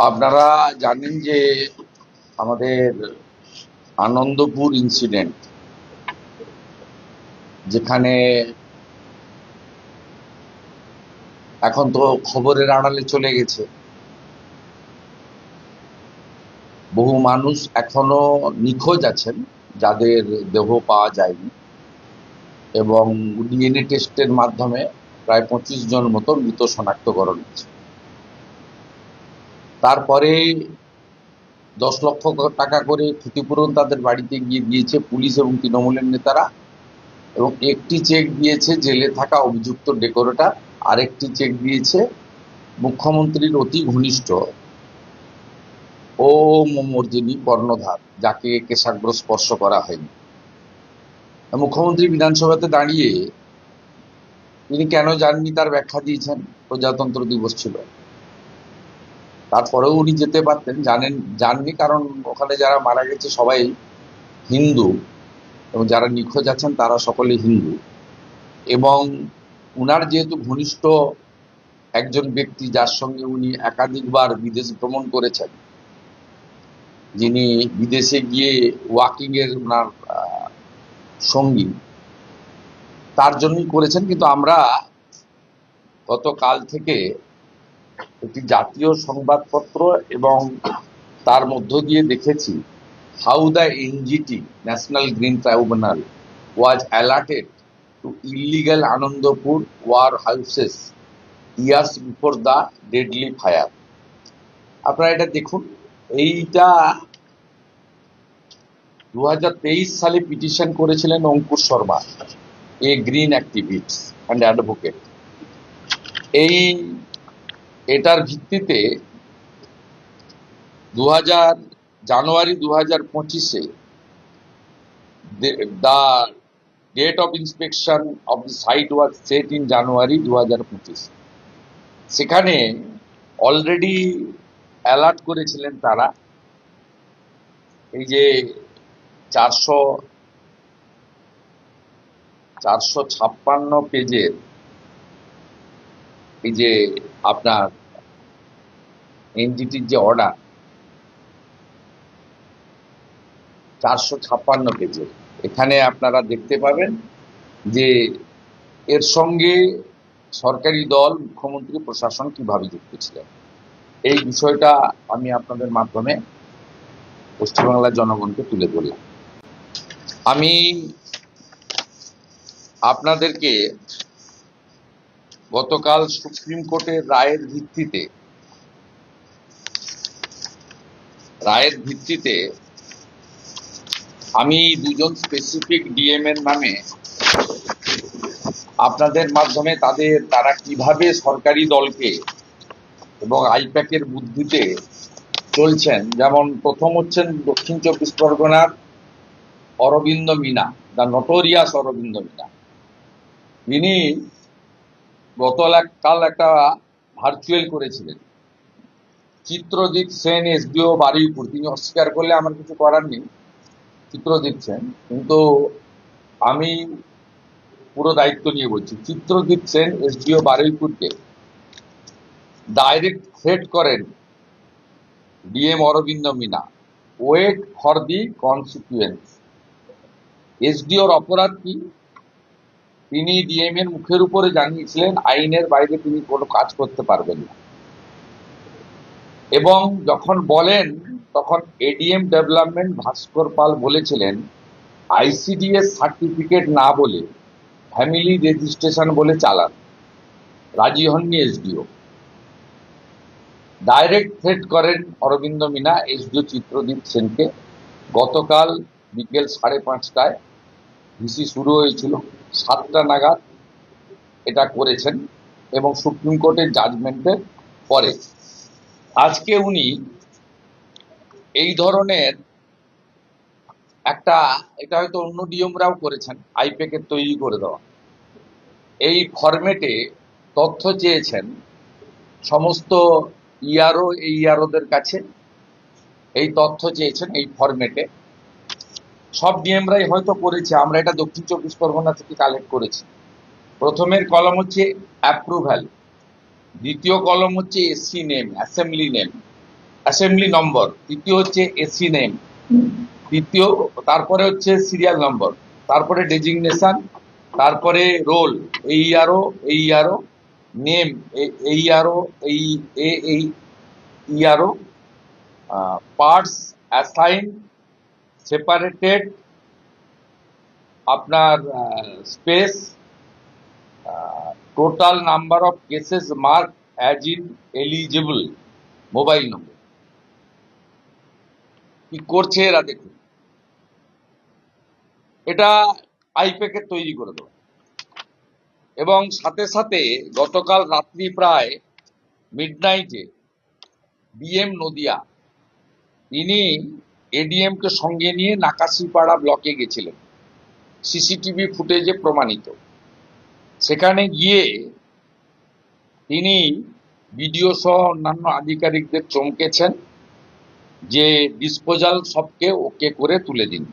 আপনারা জানেন যে আমাদের আনন্দপুর ইনসিডেন্ট, যেখানে এখন তো খবরের আড়ালে চলে গেছে, বহু মানুষ এখনো নিখোঁজ আছেন যাদের দেহ পাওয়া যায়নি, এবং ডিএনএ টেস্টের মাধ্যমে প্রায় 25 জন মতো মৃত শনাক্তকরণ হয়েছে। তারপরে 10 লক্ষ টাকা করে ক্ষতিপূরণ তাদের বাড়িতে গিয়ে দিয়েছে পুলিশ এবং তৃণমূলের নেতারা, এবং একটি চেক দিয়েছে জেলে থাকা অভিযুক্ত ডেকোরেটর, আরেকটি চেক দিয়েছে মুখ্যমন্ত্রীর অতি ঘনিষ্ঠ ও মোমর্জিনী কর্ণধার, যাকে কেশাগ্র স্পর্শ করা হয়নি। মুখ্যমন্ত্রী বিধানসভাতে দাঁড়িয়ে তিনি কেন যাননি তার ব্যাখ্যা দিয়েছেন। প্রজাতন্ত্র দিবস ছিল, তারপরেও উনি যেতে পারতেন, যাননি কারণ ওখানে যারা মারা গেছে সবাই হিন্দু, এবং যারা নিখোঁজ আছেন তারা সকলে হিন্দু। এবং উনার যেহেতু ঘনিষ্ঠ একজন ব্যক্তি, যার সঙ্গে উনি একাধিকবার বিদেশ ভ্রমণ করেছেন, যিনি বিদেশে গিয়ে ওয়াকিং এর ওনার সঙ্গী, তার জন্যই করেছেন। কিন্তু আমরা গতকাল থেকে একটি জাতীয় সংবাদপত্র এবং তার মধ্য দিয়ে দেখেছি how the NGT national green tribunal was alerted to illegal Anandapur warehouses years before the deadly fire. আপনারা এটা দেখুন, এইটা 2023 সালে পিটিশন করেছিলেন Ankur Sharma, a green activist and advocate. এটার ভিত্তিতে জানুয়ারি 2025-এ the date of inspection of the site was set in January 2025। সেখানে অলরেডি অ্যালার্ট করেছিলেন তারা। এই যে 456 পেজের এই যে আপনার এনজিটির যে অর্ডার, 456 পেজের, এখানে আপনারা দেখতে পাবেন যে এর সঙ্গে সরকারি দল, মুখ্যমন্ত্রী, প্রশাসন কিভাবে যুক্ত ছিলেন। এই বিষয়টা আমি আপনাদের মাধ্যমে পশ্চিমবাংলার জনগণকে তুলে ধরলাম। আমি আপনাদেরকে গতকাল সুপ্রিম কোর্টের রায়ের ভিত্তিতে আমি দুজন স্পেসিফিক ডিএম এর নামে আপনাদের মাধ্যমে তারা কিভাবে সরকারি দলকে এবং আইপ্যাকের বুদ্ধিতে চলছেন। যেমন প্রথম হচ্ছেন দক্ষিণ 24 পরগনার অরবিন্দ মিনা, দ্য নটোরিয়াস অরবিন্দ মিনা। তিনি কাল একটা ভার্চুয়াল করেছিলেন। চিত্রজিৎ সেন এসডিও বারুইপুর, তিনি অস্বীকার করলে আমার কিছু করার নেই, চিত্রজিৎ সেন, কিন্তু আমি পুরো দায়িত্ব নিয়ে বলছি। চিত্রজিৎ সেন এসডিও বারুইপুরকে ডাইরেক্ট থ্রেট করেন DM Arvind Meena, wait for the consequence. এসডিওর অপরাধ কি? তিনি ডিএম এর মুখের উপরে জানিয়েছিলেন আইনের বাইরে তিনি কোনো কাজ করতে পারবেন না, এবং যখন বলেন তখন এডিএম ডেভেলপমেন্ট ভাস্কর পাল বলেছিলেন আইসিডিএস সার্টিফিকেট না বলে ফ্যামিলি রেজিস্ট্রেশন বলে চালান। রাজি হননি এসডিও। ডাইরেক্ট থ্রেট করেন অরবিন্দ মিনা এসডিও চিত্রদীপ সেনকে। গতকাল বিকেল 5:30টায় ভিসি শুরু হয়েছিল, 7টা নাগাদ এটা করেছেন, এবং সুপ্রিম কোর্টের জাজমেন্টের পরে আজকে উনি এই ধরনের এটা হয়তো অন্য ডিএমরাও করেছেন, আইপ্যাকের তৈরি করে দেওয়া এই ফরম্যাটে তথ্য চেয়েছেন সমস্ত ইআরওদের কাছে। এই তথ্য চেয়েছেন এই ফরম্যাটে। সব ডিএমরাই হয়তো করেছে, আমরা এটা দক্ষিণ 24 পরগনা থেকে কালেক্ট করেছি। প্রথমের কলম হচ্ছে অ্যাপ্রুভাল, দ্বিতীয় কলম হচ্ছে SC name, assembly name, assembly number, তৃতীয় হচ্ছে এসি নেম, তৃতীয়, তারপরে হচ্ছে সিরিয়াল নম্বর, তারপরে ডেজিগনেশন, তারপরে রোল, এইআরও নেম, এইআরও, এই ইআরও, পার্টস অ্যাসাইন, সেপারেটেড, আপনার space, total number of cases mark as in eligible, mobile নম্বর। কি করছে এরা দেখুন, এটা আইপ্যাকের তৈরি করে দেবো। এবং সাথে সাথে গতকাল রাত্রি প্রায় মিডনাইটে ডিএম নদিয়া, তিনি এডিএম কে সঙ্গে নিয়ে নাকাশিপাড়া ব্লকে গেছিলেন, সিসিটিভি ফুটেজে প্রমাণিত। সেখানে গিয়ে তিনি বিডিও সহ অন্যান্য আধিকারিকদের চমকেছেন যে ডিসপোজাল সবকে ওকে করে তুলে দিন।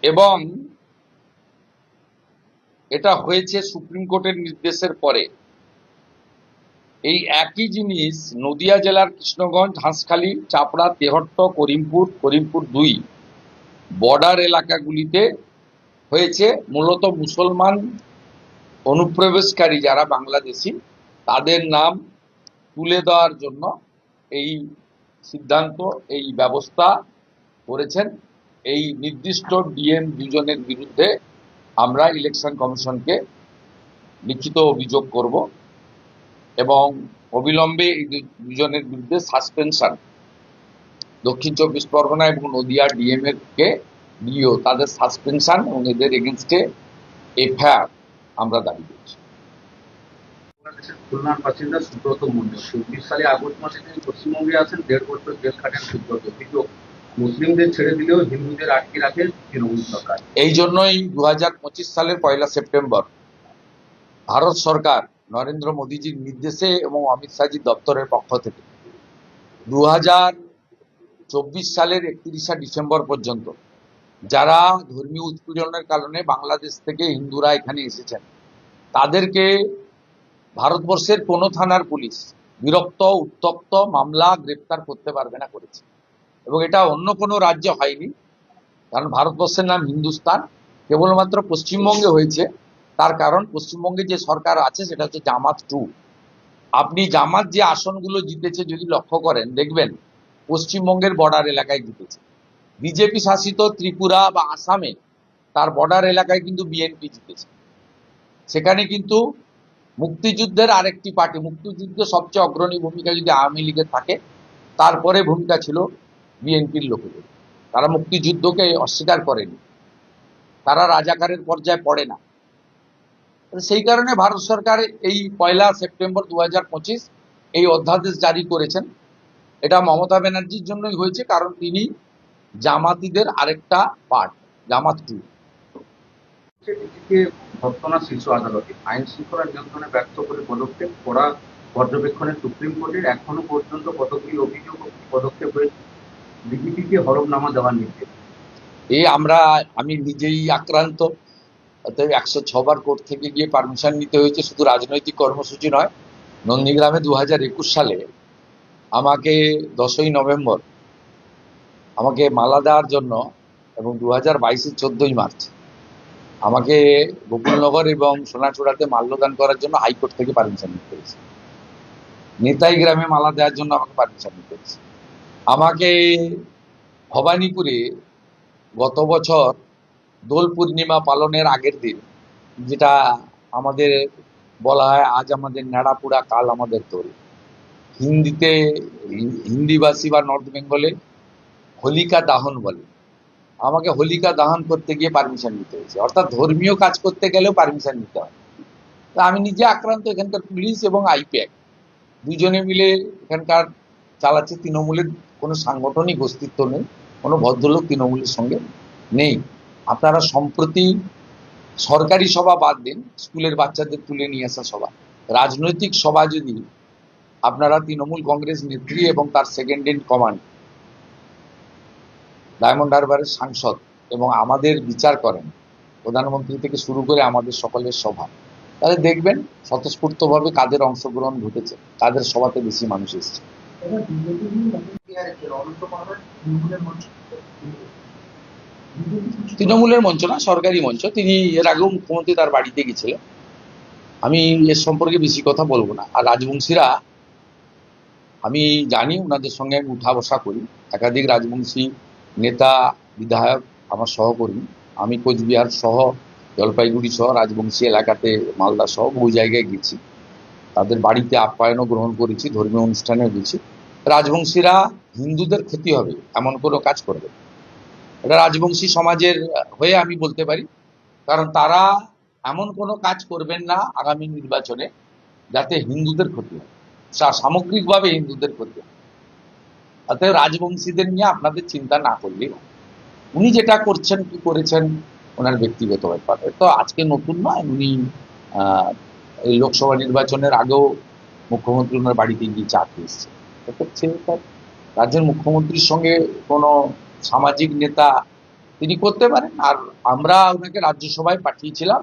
এবং এটা হয়েছে সুপ্রিম কোর্টের নির্দেশের পরে। এই একই জিনিস নদিয়া জেলার কৃষ্ণগঞ্জ, হাঁসখালি, চাপড়া, তেহট্ট, করিমপুর 2 বর্ডার এলাকাগুলিতে হয়েছে। মূলত মুসলমান অনুপ্রবেশকারী যারা বাংলাদেশি, তাদের নাম তুলে দেওয়ার জন্য এই সিদ্ধান্ত, এই ব্যবস্থা করেছেন। এই নির্দিষ্ট ডিএম দুজনের বিরুদ্ধে আমরা ইলেকশন কমিশনকে লিখিত অভিযোগ করব এবং অবিলম্বে এই দুজনের বিরুদ্ধে সাসপেনশন, দক্ষিণ 24 পরগনা এবং নদিয়া ডিএম এর কে দিয়েও তাদের সাসপেনশন এবং এদের এগেনস্টে এফআইআর আমরা দাবি করছি। বাংলাদেশের খুলনার বাসিন্দা সুব্রত মণ্ডল 24 সালে আগস্ট মাসে তিনি পশ্চিমবঙ্গে আসেন। 1.5 বছর জেল খাটেন সুব্রত। অভিযোগ, মুসলিমদের ছেড়ে দিলেও হিন্দুদের আটকে রাখে তৃণমূল সরকার। এই জন্যই 2025 সালের 1 সেপ্টেম্বর ভারত সরকার নরেন্দ্র মোদীজির নির্দেশে এবং অমিত শাহজির দপ্তরের পক্ষ থেকে 2024 সালের 31 ডিসেম্বর পর্যন্ত যারা ধর্মীয় উৎপীড়নের কারণে বাংলাদেশ থেকে হিন্দুরা এখানে এসেছেন, তাদেরকে ভারতবর্ষের কোনো থানার পুলিশ বিরক্ত, উত্তপ্ত মামলা গ্রেপ্তার করতে পারবে না করেছে। এবং এটা অন্য কোনো রাজ্যে হয়নি, কারণ ভারতবর্ষের নাম হিন্দুস্তান। কেবলমাত্র পশ্চিমবঙ্গে হয়েছে, তার কারণ পশ্চিমবঙ্গে যে সরকার আছে সেটা হচ্ছে জামাত 2। আপনি জামাত যে আসনগুলো জিতেছে যদি লক্ষ্য করেন, দেখবেন পশ্চিমবঙ্গের বর্ডার এলাকায় জিতেছে। বিজেপি শাসিত ত্রিপুরা বা আসামে তার বর্ডার এলাকায় কিন্তু বিএনপি জিতেছে। সেখানে কিন্তু মুক্তিযুদ্ধের আরেকটি পার্টি, মুক্তিযুদ্ধে সবচেয়ে অগ্রণী ভূমিকা যদি আওয়ামী লীগের থাকে, তারপরে ভূমিকা ছিল বিএনপির লোকেদের। তারা মুক্তিযুদ্ধকে অস্বীকার করেনি, তারা রাজাকারের পর্যায়ে পড়ে না। সেই কারণে ভারত সরকার এই 1 সেপ্টেম্বর 2025 এই অধ্যাদেশ জারি করেছেন। এটা মমতা ব্যানার্জির জন্যই হয়েছে, কারণ তিনি জামাতিদের আরেকটা পার্ট, জামাত 2। এদিকে ঘটনা শীর্ষ আদালতে আইন শৃঙ্খলা নিয়ন্ত্রণে ব্যর্থ করে পদক্ষেপ করা পর্যবেক্ষণে সুপ্রিম কোর্টের এখনো পর্যন্ত কতগুলি অভিযোগ ও পদক্ষেপ হয়েছে। ডিজিপিকে হলফনামা দেওয়ার নির্দেশ। আমি নিজেই আক্রান্ত। অতএব 106 বার কোর্ট থেকে গিয়ে পারমিশন নিতে হয়েছে। শুধু রাজনৈতিক কর্মসূচি নয়, নন্দীগ্রামে 2021 সালে আমাকে 10ই নভেম্বর আমাকে মালা দেওয়ার জন্য, এবং 2022-এর 14ই মার্চ আমাকে গোকুলনগর এবং সোনাচূড়াতে মাল্যদান করার জন্য হাইকোর্ট থেকে পারমিশন নিতে হয়েছে। নেতাই গ্রামে মালা দেওয়ার জন্য আমাকে পারমিশন নিতে হয়েছে। আমাকে ভবানীপুরে গত বছর দোল পূর্ণিমা পালনের আগের দিন, যেটা আমাদের বলা হয় আজ আমাদের ন্যাড়াপুরা কাল আমাদের দোল, হিন্দিতে হিন্দিভাষী বা নর্থ বেঙ্গলে হোলিকা দাহন বলে, আমাকে হোলিকা দাহন করতে গিয়ে পারমিশন নিতে হয়েছে। অর্থাৎ ধর্মীয় কাজ করতে গেলেও পারমিশন নিতে হয়। তা আমি নিজে আক্রান্ত। এখানকার পুলিশ এবং আইপ্যাক দুজনে মিলে এখানকার চালাচ্ছে। তৃণমূলের কোনো সাংগঠনিক অস্তিত্ব নেই, কোনো ভদ্রলোক তৃণমূলের সঙ্গে নেই। আপনারা সম্প্রতি সরকারি সভা বাদ দিন, স্কুলের বাচ্চাদের তুলে নিয়ে আসা সভা, রাজনৈতিক সভা যদি আপনারা তৃণমূল কংগ্রেস নেত্রী এবং তার সেকেন্ড ইন কমান্ড ডায়মন্ড হারবারের সাংসদ এবং আমাদের বিচার করেন, প্রধানমন্ত্রী থেকে শুরু করে আমাদের সকলের সভা, তাহলে দেখবেন স্বতঃস্ফূর্তভাবে কাদের অংশগ্রহণ ঘটেছে, কাদের সভাতে বেশি মানুষ এসেছে। তৃণমূলের মঞ্চ না, সরকারি মঞ্চ। তিনি এর আগেও মুখ্যমন্ত্রী তার বাড়িতে গেছিলেন। আমি এর সম্পর্কে বেশি কথা বলবো না। আর রাজবংশীরা, আমি জানি ওনাদের সঙ্গে আমি উঠা বসা করি। একাধিক রাজবংশী নেতা, বিধায়ক আমার সহকর্মী। আমি কোচবিহার সহ, জলপাইগুড়ি সহ, রাজবংশী এলাকাতে মালদা সহ বহু জায়গায় গেছি। তাদের বাড়িতে আপ্যায়নও গ্রহণ করেছি, ধর্মীয় অনুষ্ঠানেও গেছি। রাজবংশীরা হিন্দুদের ক্ষতি হবে এমন কোনো কাজ করবে না। এটা রাজবংশী সমাজের হয়ে আমি বলতে পারি, কারণ তারা এমন কোনো কাজ করবেন না আগামী নির্বাচনে যাতে হিন্দুদের ক্ষতি হয়, সামগ্রিকভাবে হিন্দুদের ক্ষতি হয়। অতএব রাজবংশীদের নিয়ে আপনাদের চিন্তা না করলেই হয়। উনি যেটা করছেন, কি করেছেন, ওনার ব্যক্তিগত ব্যাপার। তো আজকে নতুন নয়, উনি এই লোকসভা নির্বাচনের আগেও মুখ্যমন্ত্রী ওনার বাড়িতে গিয়ে চা খেয়ে এসেছেন। রাজ্যের মুখ্যমন্ত্রীর সঙ্গে কোনো সামাজিক নেতা তিনি করতে পারেন। আর আমরা ওনাকে রাজ্যসভায় পাঠিয়েছিলাম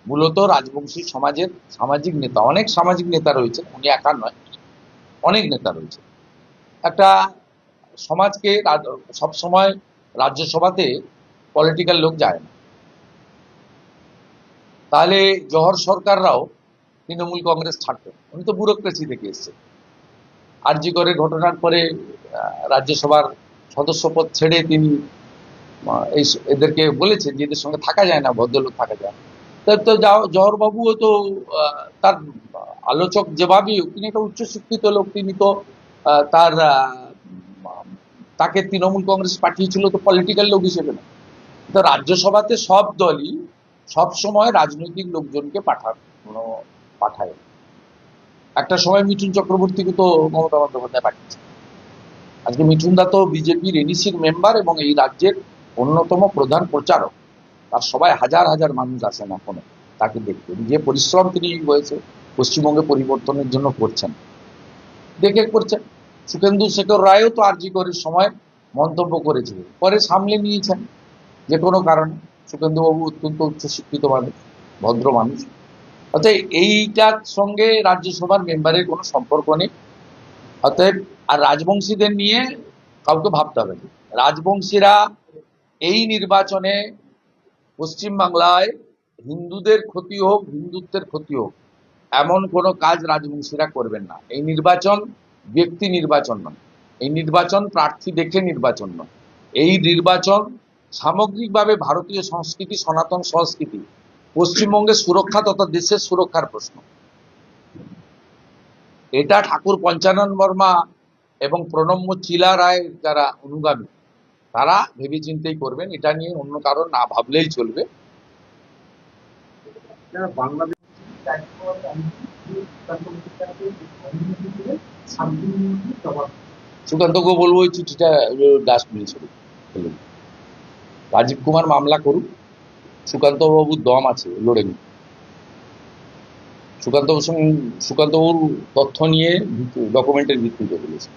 মূলত রাজবংশী সমাজের সামাজিক নেতা, অনেক সামাজিক নেতা রয়েছে, উনি একা নয়, অনেক নেতা রয়েছে। একটা সমাজকে সবসময় রাজ্যসভাতে পলিটিক্যাল লোক যায় না। তাহলে জহর সরকাররাও তৃণমূল কংগ্রেস ছাড়তেন, উনি তো ব্যুরোক্রেসি থেকে এসেছেন। আরজি করের ঘটনার পরে রাজ্যসভার সদস্যপদ ছেড়ে তিনি এদেরকে বলেছেন যে এদের সঙ্গে থাকা যায় না, ভদ্রলোক থাকা যায় না। তো জহরবাবুও তো তার আলোচক যেভাবেই হোক, তিনি একটা উচ্চশিক্ষিত লোক, তিনি তো তাকে তৃণমূল কংগ্রেস পাঠিয়েছিল তো পলিটিক্যাল লোক হিসেবে না। তো রাজ্যসভাতে সব দলই সবসময় রাজনৈতিক লোকজনকে পাঠায়। একটা সময় মিঠুন চক্রবর্তীকে তো মমতা বন্দ্যোপাধ্যায় পাঠিয়েছে। আজকে মিঠুন দা তো বিজেপির এনইসির মেম্বার এবং এই রাজ্যের অন্যতম প্রধান প্রচারক। তার সবাই হাজার হাজার মানুষ আসেন এখনো তাকে দেখতে। যে পরিশ্রম তিনি হয়েছে পশ্চিমবঙ্গে পরিবর্তনের জন্য করছেন, দেখে করছেন। সুখেন্দু শেখর রায়ও তো আরজি করের সময় মন্তব্য করেছিলেন, পরে সামলে নিয়েছেন যে কোনো কারণে। সুখেন্দুবাবু অত্যন্ত উচ্চশিক্ষিত মানুষ, ভদ্র মানুষ। অতএব এইটার সঙ্গে রাজ্যসভার মেম্বারের কোনো সম্পর্ক নেই। অতএব আর রাজবংশীদের নিয়ে কাউকে ভাবতে হবে না। রাজবংশীরা এই নির্বাচনে পশ্চিমবাংলায় হিন্দুদের ক্ষতি হোক, হিন্দুত্বের ক্ষতি হোক, এমন কোনো কাজ রাজবংশীরা করবেন না। এই নির্বাচন ব্যক্তি নির্বাচন নয়, এই নির্বাচন প্রার্থী দেখে নির্বাচন নয়। এই নির্বাচন সামগ্রিকভাবে ভারতীয় সংস্কৃতি, সনাতন সংস্কৃতি, পশ্চিমবঙ্গের সুরক্ষা তথা দেশের সুরক্ষার প্রশ্ন। এটা ঠাকুর পঞ্চানন বর্মা এবং প্রণম্য চিলা রায় যারা অনুগামী, তারা ভেবে চিন্তেই করবেন। এটা নিয়ে অন্য কারণ না ভাবলেই চলবে। বাংলাদেশ সুকান্তকে বলবো ওই চিঠিটা ডাস্টবিনে ছিল। রাজীব কুমার মামলা করুক, সুকান্ত বাবুর দম আছে, লড়ে নি। সুকান্তবাবুর তথ্য নিয়ে ডকুমেন্টের ভিত্তিতে বলেছে।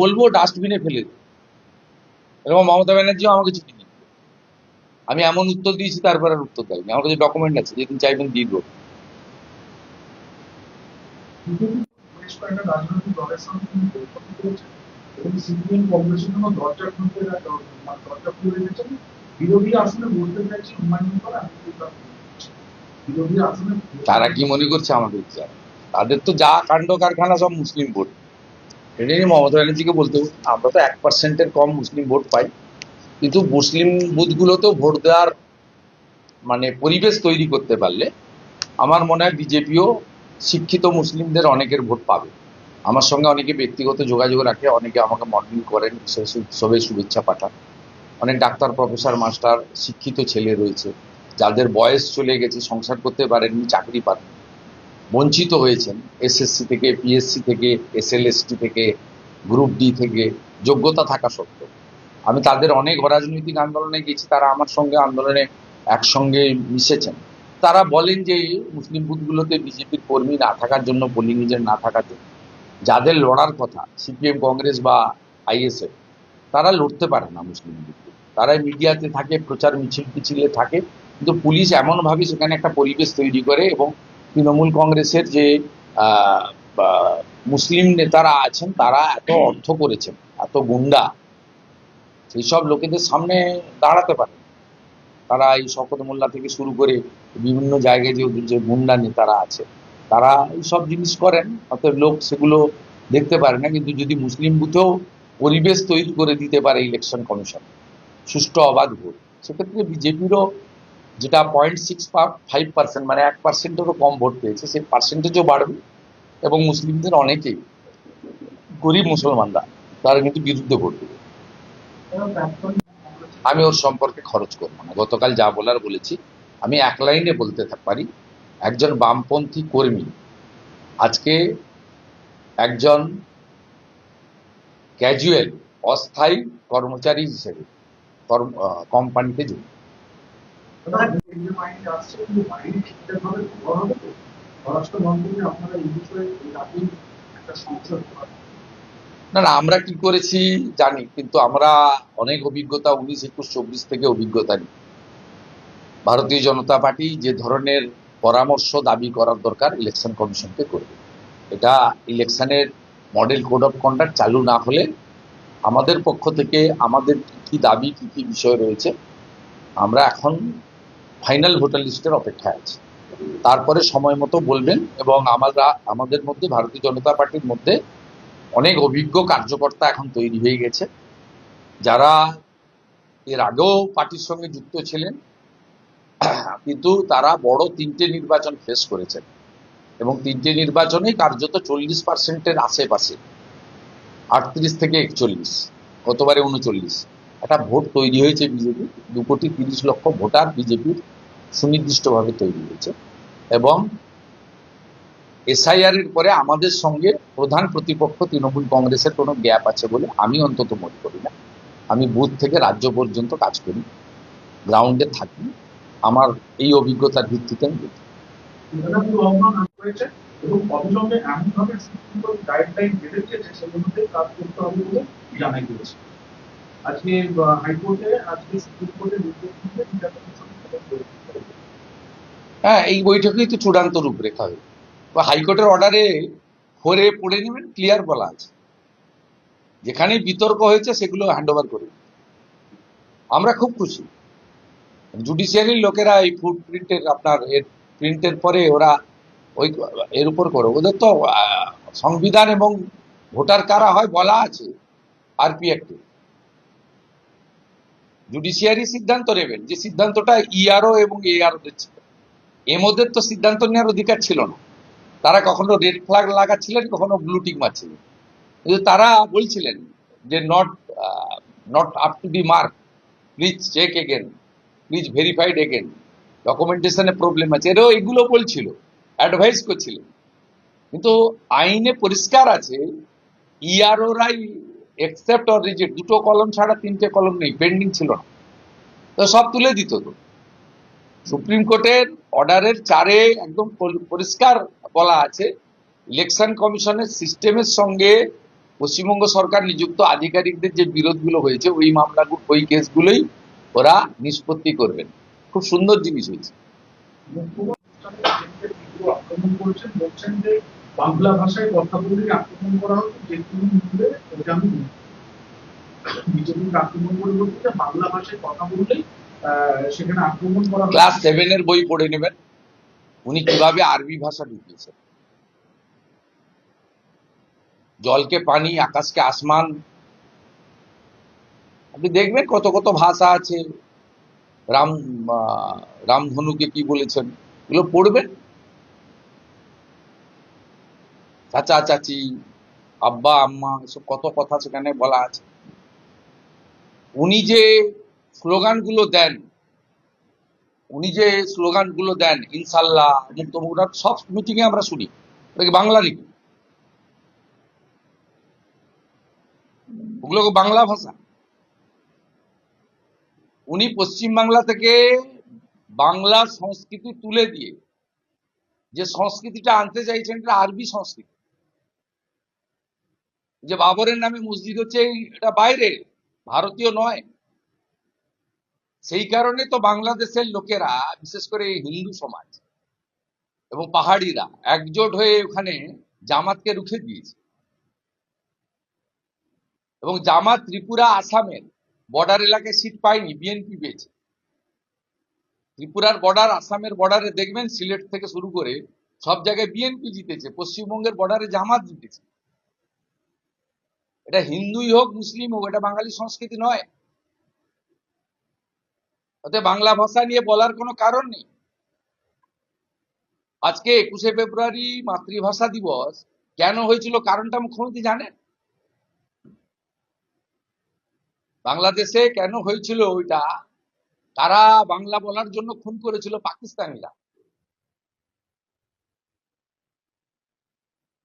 বলবো ডাস্টবিনে ফেলে দিই। এরকম মমতা ব্যানার্জিও আমাকে চিঠি দিই, আমি এমন উত্তর দিয়েছি তারপর আর উত্তর দেয়নি। আমার কাছে ডকুমেন্ট আছে, যেদিন চাইবেন দিয়ে দেবো। রাজনৈতিক দলের সঙ্গে তিনি বৈঠক করেছেন এবং সিপিএম কংগ্রেসের জন্য দরজা খুলে রেখেছেন। বিরোধী আসনে বলতে চাইছে হুমায়ুন করা, বিরোধী আসনে তারা কি মনে করছে আমাদের বিচার? তাদের তো যা কাণ্ড কারখানা সব মুসলিম ভোট। এটা নিয়ে মমতা ব্যানার্জিকে বলতে, আমরা তো 1%-এর কম মুসলিম ভোট পাই, কিন্তু মুসলিম বুথগুলোতেও ভোট দেওয়ার মানে পরিবেশ তৈরি করতে পারলে আমার মনে হয় বিজেপিও শিক্ষিত মুসলিমদের অনেকের ভোট পাবে। আমার সঙ্গে অনেকে ব্যক্তিগত যোগাযোগ রাখে, অনেকে আমাকে মডেলিং করেন, বিশেষ উৎসবের শুভেচ্ছা পাঠান। অনেক ডাক্তার, প্রফেসর, মাস্টার, শিক্ষিত ছেলে রয়েছে যাদের বয়স চলে গেছে, সংসার করতে পারেননি, চাকরি পান, বঞ্চিত হয়েছেন এসএসসি থেকে, পিএসসি থেকে, এসএলএসটি থেকে, গ্রুপ ডি থেকে, যোগ্যতা থাকা সত্ত্বেও। আমি তাদের অনেক অরাজনৈতিক আন্দোলনে গেছি, তারা আমার সঙ্গে আন্দোলনে একসঙ্গে মিশেছেন। তারা বলেন যে মুসলিম বুথগুলোতে বিজেপির কর্মী না থাকার জন্য, পোলিং এজেন্ট না থাকার জন্য, যাদের লড়ার কথা সিপিএম, কংগ্রেস বা আইএসএফ, তারা লড়তে পারে না মুসলিম বুথে। তারা মিডিয়াতে থাকে, প্রচার মিছিলে থাকে, কিন্তু পুলিশ এমনভাবে সেখানে একটা পরিবেশ তৈরি করে এবং তৃণমূল কংগ্রেসের যে মুসলিম নেতারা আছেন তারা এত অর্থ করেছেন, এত গুন্ডা, সেই সব লোকেদের সামনে দাঁড়াতে পারে। তারা এই শওকত মোল্লা থেকে শুরু করে বিভিন্ন জায়গায় যে ওদের যে গুন্ডা নেতারা আছে তারা এইসব জিনিস করেন, অতএব লোক সেগুলো দেখতে পারে না। কিন্তু যদি মুসলিম বুথেও পরিবেশ তৈরি করে দিতে পারে ইলেকশন কমিশন, সুষ্ঠু অবাধ ভোট, সেক্ষেত্রে বিজেপিরও যেটা 0.65%, মানে 1%-এরও কম ভোট পেয়েছে, সেই পার্সেন্টেজও বাড়বে এবং মুসলিমদের অনেকেই, গরিব মুসলমানরা, তারা কিন্তু বিরুদ্ধে ভোট দেবে। আমি ওর সম্পর্কে খরচ করবো না, গতকাল যা বলার বলেছি। আমি এক লাইনে বলতে পারি, একজন বামপন্থী কর্মী আজকে একজন ক্যাজুয়াল অস্থায়ী কর্মচারী হিসেবে কোম্পানিতে যুক্ত। কেন্দ্রীয় বাহিনী আসছে, কিন্তু বাহিনী ঠিকঠাকভাবে ব্যবহার হবে তো? স্বরাষ্ট্র মন্ত্রী আপনারা এই বিষয়ে এর আগেই একটা সংসদ না না, আমরা কি করেছি জানি, কিন্তু আমরা অনেক অভিজ্ঞতা 19, 21, 24 থেকে অভিজ্ঞতা নিই। ভারতীয় জনতা পার্টি যে ধরনের পরামর্শ দাবি করার দরকার ইলেকশন কমিশনকে করবে। এটা ইলেকশনের মডেল কোড অফ কন্ডাক্ট চালু না হলে আমাদের পক্ষ থেকে আমাদের কি কি দাবি, কি কি বিষয় রয়েছে, আমরা এখন ফাইনাল ভোটার লিস্টের অপেক্ষায় আছি। তারপরে সময় মতো বলবেন। এবং আমাদের মধ্যে, ভারতীয় জনতা পার্টির মধ্যে অনেক অভিজ্ঞ কার্যকর্তা এখন তৈরি হয়ে গেছে, যারা এর আগেও পার্টির সঙ্গে যুক্ত ছিলেন, কিন্তু তারা বড় 3টে নির্বাচন ফেস করেছেন এবং 3টে নির্বাচনে কার্যত 40%-এর আশেপাশে, 38 থেকে 41, গতবারে 39, একটা ভোট তৈরি হয়েছে বিজেপি। 2,30,00,000 ভোটার বিজেপির সুনির্দিষ্টভাবে তৈরি হয়েছে। এবং এসআইআর এর পরে আমাদের সঙ্গে প্রধান প্রতিপক্ষ তৃণমূল কংগ্রেসের কোনো গ্যাপ আছে বলে আমি অন্তত মনে করি না। আমি বুথ থেকে রাজ্য পর্যন্ত কাজ করি, গ্রাউন্ডে থাকি, আমার এই অভিজ্ঞতার ভিত্তিতে আমি বলছি। রহমান হয়েছে এবং অবিলম্বে এমনভাবে সুপ্রিম কোর্ট গাইডলাইন বেঁধেছে যে সেগুলোতে কাজ করতে হবে বলে জানা গিয়েছে। আজকে হাইকোর্টে, আজকে সুপ্রিম কোর্টের নির্দেশ দিতে বিচার কমিশন হ্যাঁ, এই বৈঠকেই তো চূড়ান্ত রূপরেখা হবে। হাইকোর্টের অর্ডারে ফোরে পড়ে নেবেন, ক্লিয়ার বলা আছে, যেখানেই বিতর্ক হয়েছে সেগুলো হ্যান্ড ওভার করবে। আমরা খুব খুশি, জুডিশিয়ারির লোকেরা এই ফুট প্রিন্টের, আপনার এর প্রিন্টের পরে ওরা ওই এর উপর করে, ওদের তো সংবিধান এবং ভোটার কারা হয় বলা আছে আরপি অ্যাক্টে। জুডিশিয়ারি সিদ্ধান্ত নেবেন, যে সিদ্ধান্তটা ইআরও এবং এআরও দিচ্ছে। এমদের তো সিদ্ধান্ত নেওয়ার অধিকার ছিল না। তারা কখনো রেড ফ্ল্যাগ লাগাচ্ছিলেন, কখনো ব্লু টিক মারছিলেন, কিন্তু তারা বলছিলেন যে not up to the mark, please check again, please verified again, ডকুমেন্টেশনে প্রবলেম আছে, এরাও এগুলো বলছিল, অ্যাডভাইস করছিলেন। কিন্তু আইনে পরিষ্কার আছে, ইআরওরাই একসেপ্ট অর রিজেক্ট, 2টো কলম ছাড়া 3টে কলম নেই, পেন্ডিং ছিল না, তো সব তুলে দিত। তো সুপ্রিম কোর্টের অর্ডারের 4-এ একদম পরিষ্কার বলা আছে, ইলেকশন কমিশনের সিস্টেমের সঙ্গে পশ্চিমবঙ্গ সরকার নিযুক্ত আধিকারিকদের যে বিরোধগুলো হয়েছে, ওই মামলাগুলো, ওই কেসগুলোই ওরা নিষ্পত্তি করবেন। খুব সুন্দর জিনিস হয়েছে। আক্রমণ করেছেন, বলছেন যে বাংলা ভাষায় কথা বলেই আক্রমণ করা হতো, যে কোনো মূল্যে বিজেপিকে আক্রমণ করে বলছে যে বাংলা ভাষায় কথা বললেই সেখানে আক্রমণ করা ক্লাস 7-এর বই পড়ে নেবেন, উনি কিভাবে আরবি ভাষা ঢুকিয়েছেন। জলকে পানি, আকাশকে আসমান, আপনি দেখবেন কত কত ভাষা আছে। রামধনুকে কি বলেছেন, এগুলো পড়বেন। চাচা চাচি, আব্বা আম্মা, এসব কত কথা সেখানে বলা আছে। উনি যে স্লোগানগুলো দেন, ইনশাল্লাহ, মুক্ত, সব মিটিং এ আমরা শুনি, ওটা কি বাংলা নাকি? ওগুলো বাংলা ভাষা। উনি পশ্চিমবাংলা থেকে বাংলা সংস্কৃতি তুলে দিয়ে যে সংস্কৃতিটা আনতে চাইছেন, এটা আরবি সংস্কৃতি। যে বাবরের নামে মসজিদ হচ্ছে, এটা বাইরে, ভারতীয় নয়। সেই কারণে তো বাংলাদেশের লোকেরা, বিশেষ করে হিন্দু সমাজ এবং পাহাড়িরা একজোট হয়ে ওখানে জামাতকে রুখে দিয়েছে। এবং জামাত ত্রিপুরা আসামের বর্ডার এলাকায় সিট পায়নি, বিএনপি পেয়েছে। ত্রিপুরার বর্ডার, আসামের বর্ডারে দেখবেন সিলেট থেকে শুরু করে সব জায়গায় বিএনপি জিতেছে, পশ্চিমবঙ্গের বর্ডারে জামাত জিতেছে। এটা হিন্দুই হোক মুসলিম হোক, এটা বাঙালি সংস্কৃতি নয়। তাতে বাংলা ভাষা নিয়ে বলার কোনো কারণ নেই। আজকে 21শে ফেব্রুয়ারি মাতৃভাষা দিবস কেন হয়েছিল, কারণটা মুখ্যমন্ত্রী জানেন? বাংলাদেশে কেন হয়েছিল ওইটা, তারা বাংলা বলার জন্য খুন করেছিল পাকিস্তানিরা।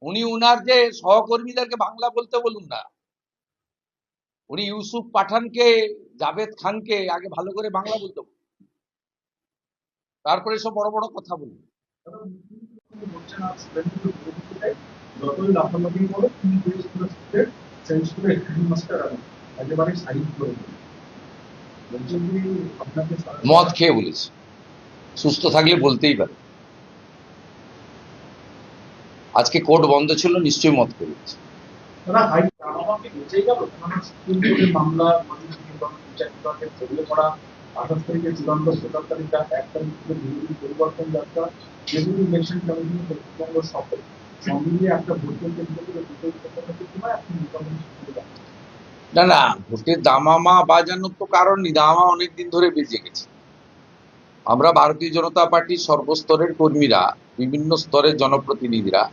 উনি উনার যে সহকর্মীদেরকে বাংলা বলতে বলুন না, উনি ইউসুফ পাঠানকে, জাভেদ খানকে আগে ভালো করে বাংলা বলতে বলুন, তারপরে সব বড় বড় কথা বলুন। তারা মুসলিম বলছেন আর স্টুডেন্টদের ভবিষ্যতে যতই লাফালাফি করো, তুমি যে স্কুলের সেই স্কুলের হেডমাস্টার একেবারে সাইড করে দেবে। বলছেন যে আপনাকে মদ খেয়ে বলেছে, সুস্থ থাকলে বলতেই পারে। আজকে কোর্ট বন্ধ ছিল, নিশ্চয়ই মদ খেয়ে বলেছে। তারা হাই আমাকে বেঁচেই গেল, কেননা সুপ্রিম কোর্টের মামলা বিচার বিভাগের জড়িয়ে পড়া 28 তারিখে চূড়ান্ত ভোটার তালিকা, 1 তারিখ থেকে বিরোধী পরিবর্তন যাত্রা, যেগুলি ইলেকশন কমিশনের পশ্চিমবঙ্গ সফল সব মিলিয়ে একটা ভোটকে কেন্দ্র করে দুটোই প্রকল্পের সময় আপনি মোটামুটি সুবিধা পাচ্ছেন। না না, ভোটের দামামা বাজানোর তো কারণ নেই, দামা অনেকদিন ধরে বেজে গেছে। আমরা ভারতীয় জনতা পার্টির সর্বস্তরের কর্মীরা, বিভিন্ন স্তরের জনপ্রতিনিধিরা,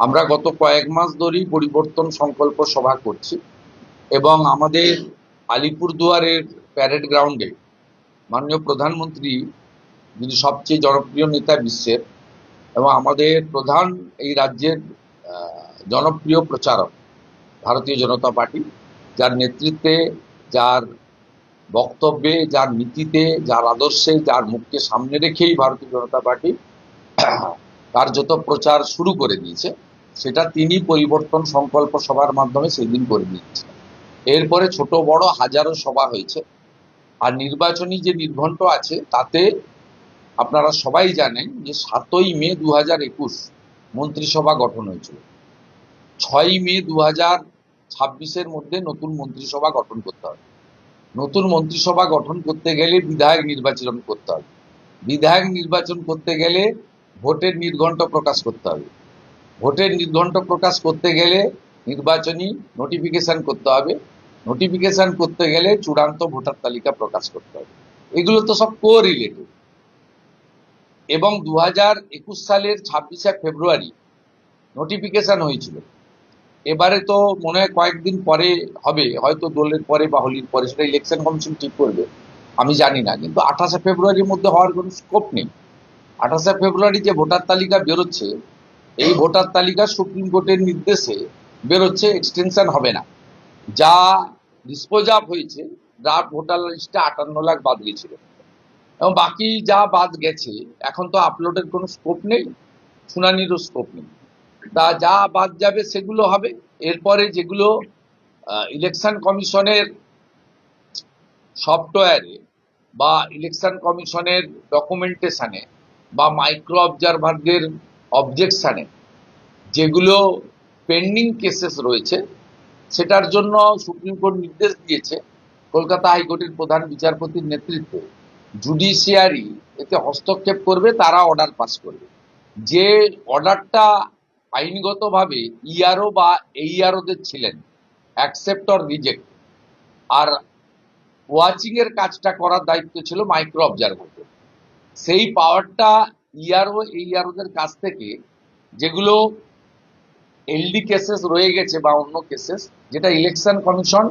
আমরা গত কয়েক মাস ধরেই পরিবর্তন সংকল্প সভা করছি। এবং আমাদের আলিপুরদুয়ারের প্যারেড গ্রাউন্ডে মাননীয় প্রধানমন্ত্রী, যিনি সবচেয়ে জনপ্রিয় নেতা বিশ্বের এবং আমাদের প্রধান এই রাজ্যের জনপ্রিয় প্রচারক ভারতীয় জনতা পার্টি, যার নেতৃত্বে, যার বক্তব্যে, যার নীতিতে, যার আদর্শে, যার মুখকে সামনে রেখেই ভারতীয় জনতা পার্টি কার্যত প্রচার শুরু করে দিয়েছে, সেটা তিনি পরিবর্তন সংকল্প সভার মাধ্যমে সেদিন করে দিয়েছে। এরপরে ছোট বড় হাজারো সভা হয়েছে। আর নির্বাচনী যে নির্ঘণ্ট আছে তাতে আপনারা সবাই জানেন যে 7ই মে 2021 মন্ত্রিসভা গঠন হয়েছিল। 6ই মে 2026-এর মধ্যে নতুন মন্ত্রিসভা গঠন করতে হবে। নতুন মন্ত্রিসভা গঠন করতে গেলে বিধায়ক নির্বাচন করতে হবে। বিধায়ক নির্বাচন করতে গেলে ভোটের নির্ঘণ্ট প্রকাশ করতে হবে। ভোটের নির্ঘণ্ট প্রকাশ করতে গেলে নির্বাচনী নোটিফিকেশন করতে হবে। নোটিফিকেশন করতে গেলে চূড়ান্ত ভোটার তালিকা প্রকাশ করতে হবে। এগুলো তো সব কোরিলেটেড। এবং 2021 সালের 26শে ফেব্রুয়ারি নোটিফিকেশন হয়েছিল। এবারে তো মনে হয় কয়েকদিন পরে হবে, হয়তো দোলের পরে বা হোলির পরে, সেটা ইলেকশন কমিশন ঠিক করবে, আমি জানি না। কিন্তু 28শে ফেব্রুয়ারির মধ্যে হওয়ার কোনো স্কোপ নেই। 28শে ফেব্রুয়ারি যে ভোটার তালিকা বেরোচ্ছে, এই ভোটার তালিকা সুপ্রিম কোর্টের নির্দেশে বেরোচ্ছে, এক্সটেনশন হবে না। যা ডিসপোজ আপ হয়েছে, ড্রাফট ভোটার লিস্টে 58 লাখ বাদ গেছিল, এবং বাকি যা বাদ গেছে এখন তো আপলোডের কোনো স্কোপ নেই, শুনানিরও স্কোপ নেই। তা যা বাদ যাবে সেগুলো হবে। এরপরে যেগুলো ইলেকশন কমিশনের সফটওয়্যারে বা ইলেকশন কমিশনের ডকুমেন্টেশনে বা মাইক্রো অবজারভারদের অবজেকশনে যেগুলো পেন্ডিং কেসেস রয়েছে, সেটার জন্য সুপ্রিম কোর্ট নির্দেশ দিয়েছে কলকাতা হাইকোর্টের প্রধান বিচারপতির নেতৃত্বে জুডিশিয়ারি এতে হস্তক্ষেপ করবে, তারা অর্ডার পাস করবে। যে অর্ডারটা আইনগতভাবে ইআরও বা এইআরওদের ছিলেন accept or reject, are watching এর কাজটা করার দায়িত্ব ছিল মাইক্রো অবজারভারদের। সেই পাওয়ারটা ইআরও এইআরওদের কাছ থেকে, যেগুলো এলডি কেসেস রয়ে গেছে বা অন্য কেসেস, যেটা ইলেকশন কমিশন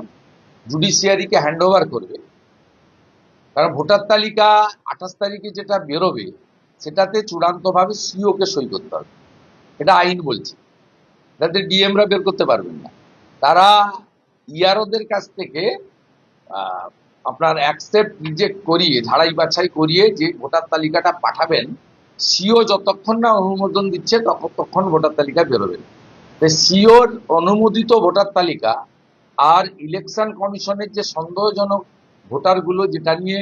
জুডিশিয়ারিকে হ্যান্ড ওভার করবে। কারণ ভোটার তালিকা 28 তারিখে যেটা বেরোবে, সেটাতে চূড়ান্তভাবে সিওকে সই করতে হবে, এটা আইন বলছে। যাতে ডিএমরা বের করতে পারবেন না। তারা ইআরওদের কাছ থেকে আপনার অ্যাকসেপ্ট রিজেক্ট করিয়ে, ঝাড়াই বাছাই করিয়ে যে ভোটার তালিকাটা পাঠাবেন, সিও যতক্ষণ না অনুমোদন দিচ্ছে ততক্ষণ ভোটার তালিকা বেরোবে। সিওর অনুমোদিত ভোটার তালিকা আর ইলেকশন কমিশনের যে সন্দেহজনক ভোটারগুলো, যেটা নিয়ে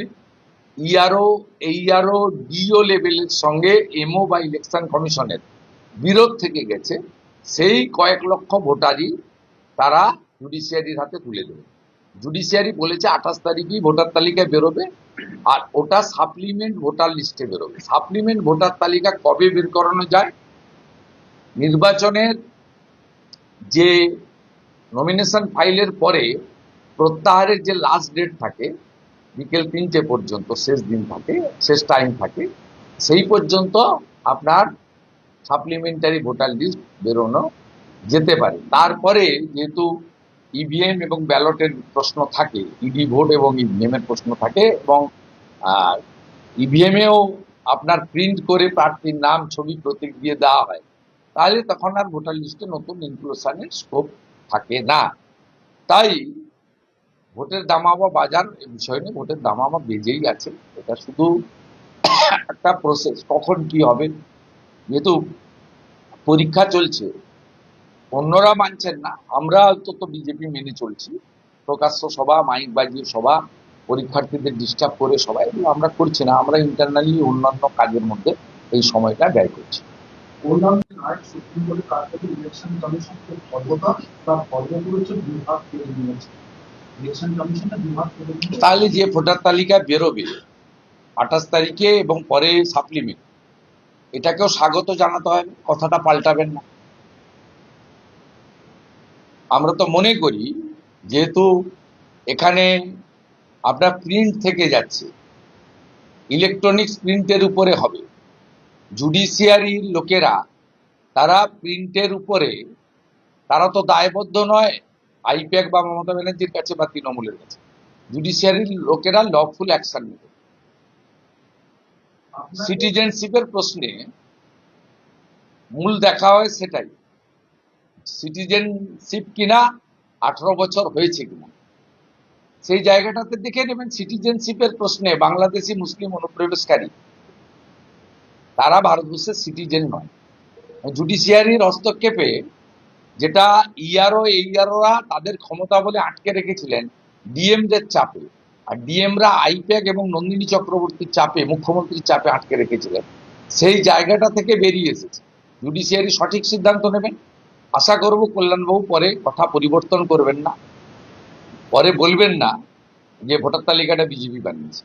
ইআরও এইআরও ডিও লেভেলের সঙ্গে এমও বা ইলেকশন কমিশনের বিরোধ থেকে গেছে, সেই কয়েক লক্ষ ভোটারই তারা জুডিশিয়ারির হাতে তুলে দেবে। জুডিশিয়ারি বলেছে 28 তারিখই ভোটার তালিকায় বেরোবে, আর ওটা সাপ্লিমেন্ট ভোটার লিস্টে বেরোবে। সাপ্লিমেন্ট ভোটার তালিকা কবে বের করানো যায়? নির্বাচনের যে নমিনেশন ফাইলের পরে প্রত্যাহারের যে লাস্ট ডেট থাকে, বিকেল 3টে পর্যন্ত শেষ দিন থাকে, শেষ টাইম থাকে, সেই পর্যন্ত আপনার সাপ্লিমেন্টারি ভোটার লিস্ট বেরোনো যেতে পারে। তারপরে যেহেতু ইভিএম এবং ব্যালটের প্রশ্ন থাকে, ইডি ভোট এবং ইভিএম এর প্রশ্ন থাকে, এবং ইভিএমেও আপনার প্রিন্ট করে প্রার্থীর নাম, ছবি, প্রতীক দিয়ে দেওয়া হয়, তাহলে তখন আর ভোটার লিস্টে নতুন ইনক্লুশনের স্কোপ থাকে না। তাই ভোটের দামামা বাজার এ বিষয় নিয়ে ভোটের দামামা বেজেই আছে। এটা শুধু একটা প্রসেস, কখন কি হবে। যেহেতু পরীক্ষা চলছে, অন্যরা মানছেন না, আমরা অন্তত বিজেপি মেনে চলছি। প্রকাশ্য সভা, মাইক বাজিয়ে সভা, পরীক্ষার্থীদের ডিস্টার্ব করে সবাই, এগুলো আমরা করছি না। আমরা ইন্টারনালি অন্যান্য কাজের মধ্যে এই সময়টা ব্যয় করছি। বললাম যে রায় সুপ্রিম কোর্টের কাছ থেকে ইলেকশন কমিশন সর্বদা তার সর্বপুরুষ বিভাগ করে নিয়েছে। ইলেকশন কমিশনের বিভাগ করে নিয়েছে। তাহলে যে ভোটার তালিকা বেরোবে 28 তারিখে এবং পরে সাপ্লিমেন্ট, এটাকেও স্বাগত জানাতে হবে, কথাটা পাল্টাবেন না। আমরা তো মনে করি যেহেতু এখানে আপনার প্রিন্ট থেকে যাচ্ছে, ইলেকট্রনিক্স প্রিন্টের উপরে হবে, জুডিশিয়ারির লোকেরা তারা প্রিন্টের উপরে, তারা তো দায়বদ্ধ নয় আইপ্যাক বা মমতা ব্যানার্জির কাছে বা তৃণমূলের কাছে। জুডিশিয়ারির লোকেরা লফুল অ্যাকশন নেবে। সিটিজেনশিপের প্রশ্নে মূল দেখা হয় সেটাই, সিটিজেনশিপ কিনা, 18 বছর হয়েছে কিনা, সেই জায়গাটাতে দেখে নেবেন। সিটিজেনশিপের প্রশ্নে বাংলাদেশি মুসলিম অনুপ্রবেশকারী তারা ভারতবর্ষের সিটিজেন নয়। জুডিশিয়ারির হস্তক্ষেপে, যেটা এইআরওরা তাদের ক্ষমতা বলে আটকে রেখেছিলেন ডিএমদের চাপে, আর ডিএমরা আইপ্যাক এবং নন্দিনী চক্রবর্তীর চাপে, মুখ্যমন্ত্রীর চাপে আটকে রেখেছিলেন, সেই জায়গাটা থেকে বেরিয়ে এসেছে। জুডিশিয়ারি সঠিক সিদ্ধান্ত নেবেন। আশা করব কল্যাণবাবু পরে কথা পরিবর্তন করবেন না, পরে বলবেন না যে ভোটার তালিকাটা বিজেপি বানিয়েছে।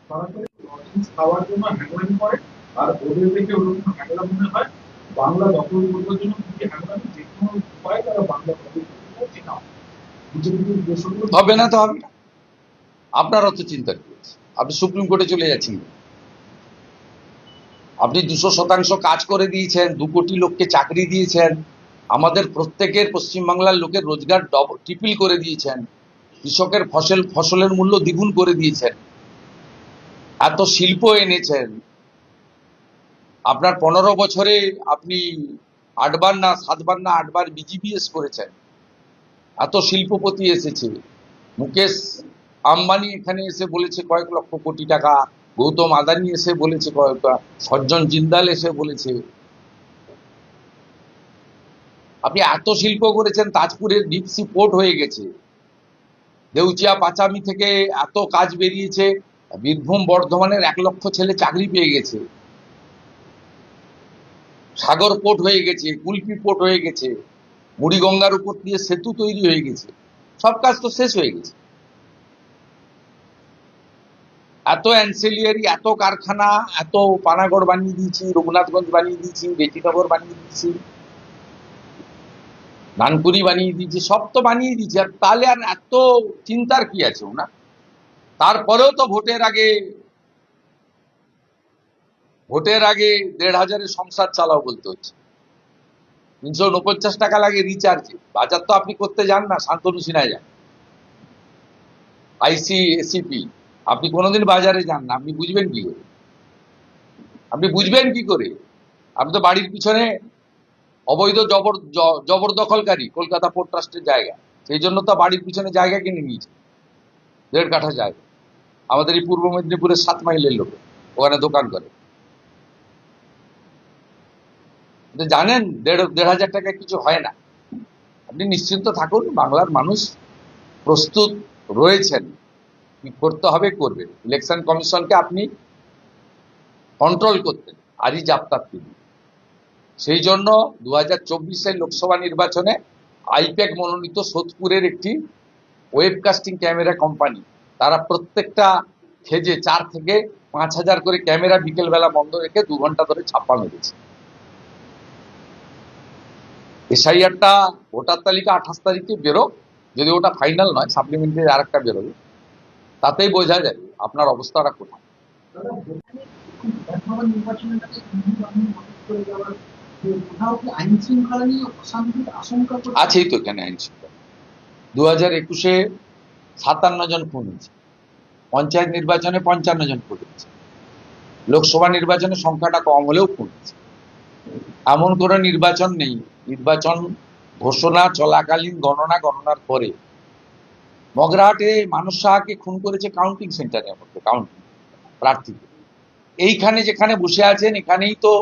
সরাসরি লজেন্স খাওয়ার জন্য হ্যাংলামি করে, আর ওদের থেকে ওরকম হ্যাংলা মনে হয় বাংলা দখল করবার জন্য কি হ্যাংলামি, যে কোনো উপায় তারা বাংলা দখল করতে চাইছে না। বিজেপির উদ্দেশ্যগুলো হবে না তো হবে না, আপনার অত চিন্তা কি আছে? আপনি সুপ্রিম কোর্টে চলে যাচ্ছেন, আপনি 200% কাজ করে দিয়েছেন, 2 কোটি লোককে চাকরি দিয়েছেন, আমাদের প্রত্যেকের পশ্চিমবাংলার লোকের রোজগার ট্রিপল করে দিয়েছেন, কৃষকের ফসলের মূল্য দ্বিগুণ করে দিয়েছেন, এত শিল্প এনেছেন। আপনার 15 বছরে আপনি 8বার না 7বার না 8বার বিজিবিএস করেছেন, এত শিল্পপতি এসেছে। মুকেশ আম্বানি এখানে এসে বলেছে কয়েক লক্ষ কোটি টাকা, গৌতম আদানি এসে বলেছে, সজ্জন জিন্দাল এসে বলেছে। আপনি এত শিল্প করেছেন, তাজপুরের ডিপ সি পোর্ট হয়ে গেছে, দেউচিয়া পাচামি থেকে এত কাজ বেরিয়েছে, বীরভূম বর্ধমানের 1 লক্ষ ছেলে চাকরি পেয়ে গেছে, সাগর পোর্ট হয়ে গেছে, কুলপি পোর্ট হয়ে গেছে, মুড়িগঙ্গার উপর দিয়ে সেতু তৈরি হয়ে গেছে, সব কাজ তো শেষ হয়ে গেছে। এত অ্যান্সেলিয়ারি, এত কারখানা, এত পানাগড় বানিয়ে দিয়েছি, রঘুনাথগঞ্জ বানিয়ে দিয়েছি, বেটিনগর বানিয়ে দিয়েছি, নানকুনি বানিয়ে দিয়েছি, সব তো বানিয়ে দিয়েছি। আর তাহলে আর এত চিন্তার কি আছে ওনার? তারপরেও তো ভোটের আগে 1,500-এর সংসার চালাও বলতে হচ্ছে। 349 টাকা লাগে রিচার্জে। বাজার তো আপনি করতে যান না, শান্তনু সিনহায় যান, আইসিএসিপি, আপনি কোনোদিন বাজারে যান না, আপনি বুঝবেন কি করে? আপনি তো বাড়ির পিছনে অবৈধ জবরদখলকারী, কলকাতা পোর্ট ট্রাস্টের জায়গা, সেই জন্য তো বাড়ির পিছনে জায়গা কিনে নিয়েছে, 1.5 কাঠা জায়গা। আমাদের এই পূর্ব মেদিনীপুরের 7 মাইলের লোক ওখানে দোকান করে। জানেন 1,500 টাকা কিছু হয় না। আপনি নিশ্চিন্ত থাকুন, বাংলার মানুষ প্রস্তুত রয়েছেন, কি করতে হবে করবে। ইলেকশন কমিশনকে আপনি কন্ট্রোল করতেন, আরই জাপ্তার তিনি, সেই জন্য 2024-এর লোকসভা নির্বাচনে আইপ্যাক মনোনীত সোদপুরের একটি ওয়েবকাস্টিং ক্যামেরা কোম্পানি, তারা প্রত্যেকটা ফেজে 4 থেকে 5,000 করে ক্যামেরা বিকেলবেলা বন্ধ রেখে 2 ঘন্টা ধরে ছাপ্পা মেরেছে। এসআইআরটা ভোটার তালিকা 28 তারিখে বেরোক, যদি ওটা ফাইনাল নয় সাপ্লিমেন্টারি আর একটা বেরোবে, তাতেই বোঝা যায় আপনার অবস্থাটা কোথায়। দাদা, বিধানসভা নির্বাচনের কাছে হিন্দু বাহিনী হঠাৎ করে যাওয়ার কোথাও কি আইন শৃঙ্খলা নিয়ে অশান্তির আশঙ্কা করছে? আছেই তো এখানে আইন শৃঙ্খলা। 2021-এ 57 জন খুন হয়েছে, পঞ্চায়েত নির্বাচনে 55 জন খুন হয়েছে, লোকসভা নির্বাচনে সংখ্যাটা কম হলেও খুন হয়েছে। এমন কোনো নির্বাচন নেই নির্বাচন ঘোষণা চলাকালীন গণনার পরে মগরাহাটে মানস সাহাকে খুন করেছে কাউন্টিং সেন্টারের মধ্যে, কাউন্টিং প্রার্থী। এইখানে যেখানে বসে আছেন এখানেই তো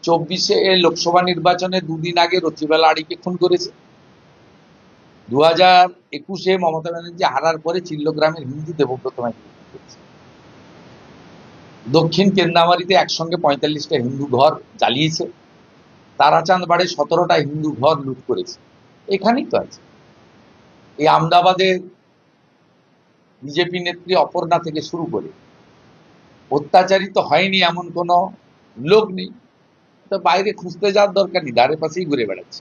24-এ লোকসভা নির্বাচনে 2 দিন আগে রচিবালা আড়িকে খুন করেছে। 2021-এ মমতা ব্যানার্জি হারার পরে চিল্লগ্রামের হিন্দু দেবব্রত মাইতিকে খুন করেছে। দক্ষিণ কেন্দামারিতে একসঙ্গে 45টা হিন্দু ঘর জ্বালিয়েছে। তারাচাঁদ বাড়ে 17টা হিন্দু ঘর লুট করেছে। এখানেই তো আছে। এই আমদাবাদের বিজেপি নেত্রী অপর্ণা থেকে শুরু করে অত্যাচারিত হয়নি এমন কোনো লোক নেই। তো বাইরে খুঁজতে যাওয়ার দরকার নেই, ধারে পাশেই ঘুরে বেড়াচ্ছে।